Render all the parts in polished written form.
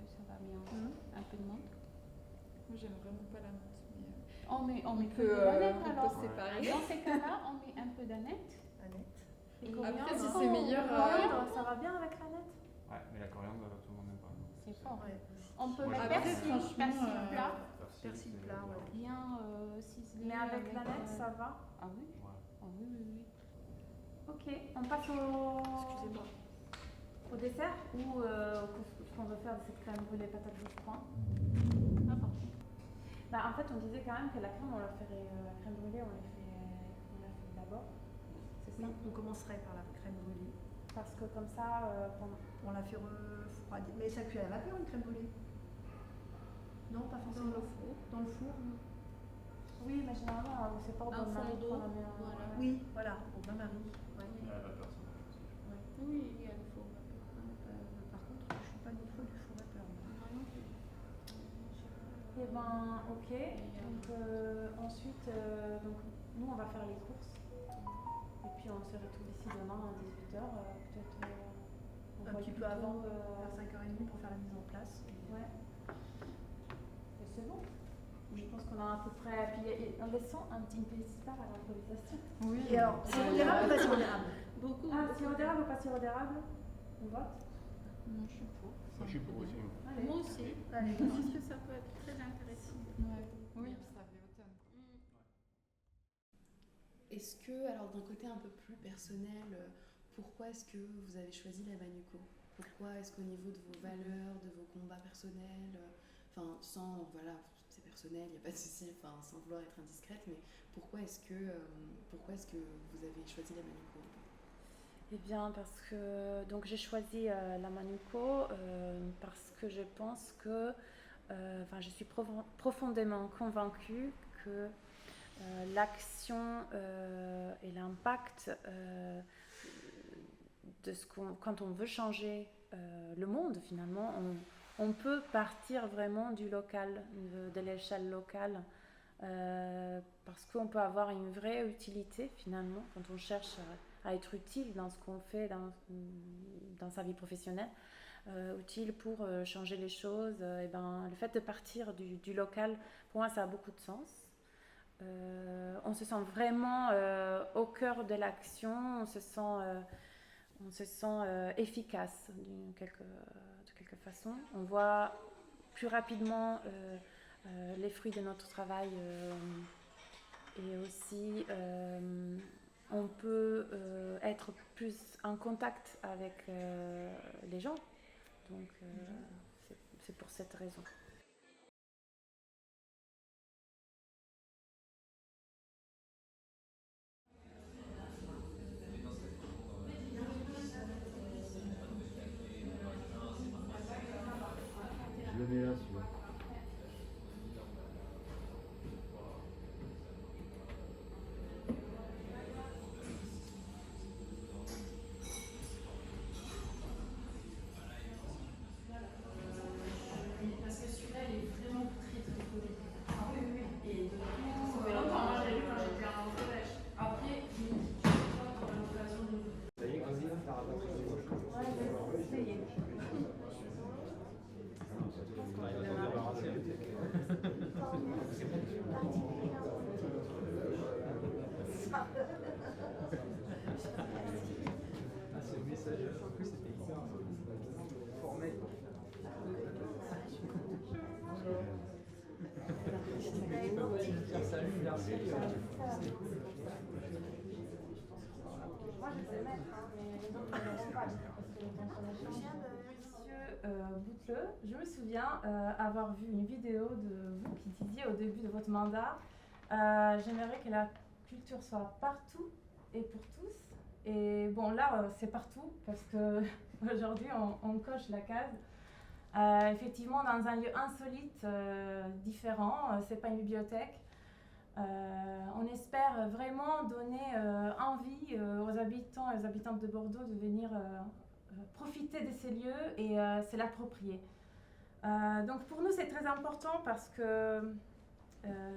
ça va bien. Un peu de menthe. Moi, j'aime vraiment pas la menthe. Mais, On met peut, peu d'aneth on alors. peut séparer. Dans ces cas-là, on met un peu d'aneth. Et coriandre. après, si c'est meilleur. Coriandre, ça va bien avec l'aneth. Ouais, mais la coriandre, tout le monde n'aime pas. C'est fort. Ouais. On peut Moi, mettre je persil, pense- persil plat. Persil plat, ouais. Bien ciselé. Mais avec l'aneth, ça va. Ah oui. Ouais. Ah oui, oui, oui. Ok, on passe Excusez-moi. au dessert ou ce qu'on veut faire de cette crème brûlée patate douce point. Ah pardon. Bah, en fait, on disait quand même que la crème, la crème brûlée, on la fait d'abord. C'est ça. On commencerait par la crème brûlée. Parce que comme ça, On la fait refroidir. Mais ça cuit à la vapeur une crème brûlée? Non, pas forcément. Dans le four. Dans le four? oui, mais généralement, c'est pas au Un bain-marie fond d'eau, qu'on la met en- voilà. Oui, voilà, au bain-marie. Ouais. La vapeur, ça marche aussi. Oui, il y a le four. Par contre, je suis pas une folle du four vapeur. Eh ben, ok. Donc, ensuite, donc, nous, on va faire les courses. Et puis, on se retrouve ici demain à 18h. Peut-être on Un voit petit peu plutôt, avant, vers 5h30 pour faire la mise en place. Ouais. Et c'est bon. Je pense qu'on a à peu près. Puis, en laissant un petit peu d'espoir à l'improvisation. Oui. Et alors, sirop d'érable ou pas sirop d'érable? Beaucoup. Ah, sirop d'érable ou pas sirop d'érable? On vote? Moi, je suis pour. Moi, je suis pour aussi. Allez. Moi aussi. Allez, Je pense que ça peut être très intéressant. Oui, puis ça fait automne. Est-ce que, alors d'un côté un peu plus personnel, pourquoi est-ce que vous avez choisi la Manuco? Pourquoi est-ce qu'au niveau de vos valeurs, de vos combats personnels, enfin sans, voilà, c'est personnel, il n'y a pas de souci, enfin sans vouloir être indiscrète, mais pourquoi est-ce que vous avez choisi la Manuco? Eh bien, parce que donc j'ai choisi la Manuco parce que je pense que, je suis profondément convaincue que l'action et l'impact de quand on veut changer le monde finalement, on peut partir vraiment du local, de l'échelle locale. Parce qu'on peut avoir une vraie utilité finalement quand on cherche à être utile dans ce qu'on fait dans sa vie professionnelle, utile pour changer les choses. Et ben, le fait de partir du local, pour moi ça a beaucoup de sens. On se sent vraiment au cœur de l'action, on se sent efficace de quelque façon. On voit plus rapidement les fruits de notre travail et aussi on peut être plus en contact avec les gens. Donc c'est pour cette raison. Je le mets là, celui-là. Parce que celui-là, il est vraiment très très collé. Ah oui, oui, oui. Et de Ça fait longtemps, moi j'ai lu quand j'étais en collège. après, tu auras l'occasion de. Ça y est, vas-y, là, t'as rabattu. Ouais, je vais essayer. Ce message, en plus, c'était hyper formel. Salut, merci. Moi je sais mettre, mais les autres ne l'auront pas parce que le temps qu'on a changé. Monsieur Bouteleux, je me souviens avoir vu une vidéo de vous qui disiez au début de votre mandat j'aimerais que la culture soit partout et pour tous. Et bon, là, c'est partout parce que aujourd'hui, on coche la case. Effectivement, dans un lieu insolite, différent, c'est pas une bibliothèque. On espère vraiment donner envie aux habitants et aux habitantes de Bordeaux de venir profiter de ces lieux et se l'approprier. Donc pour nous, c'est très important parce que,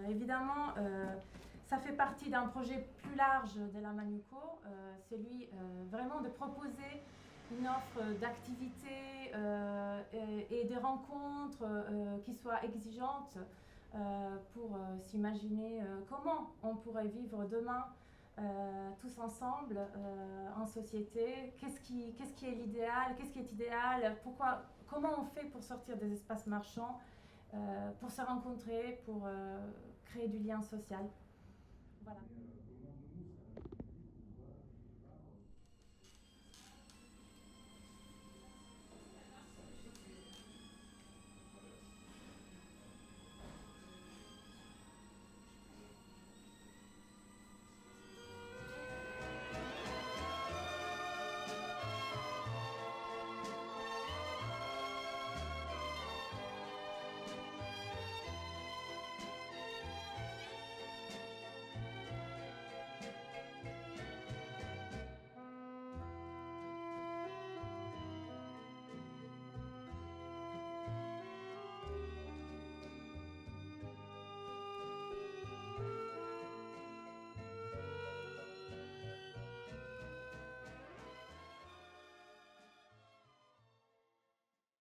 évidemment, ça fait partie d'un projet plus large de la Manuco, celui vraiment de proposer une offre d'activités et des rencontres qui soient exigeantes pour s'imaginer comment on pourrait vivre demain tous ensemble en société. Qu'est-ce qui est l'idéal? Qu'est-ce qui est idéal? Comment on fait pour sortir des espaces marchands, pour se rencontrer, pour créer du lien social? Voilà.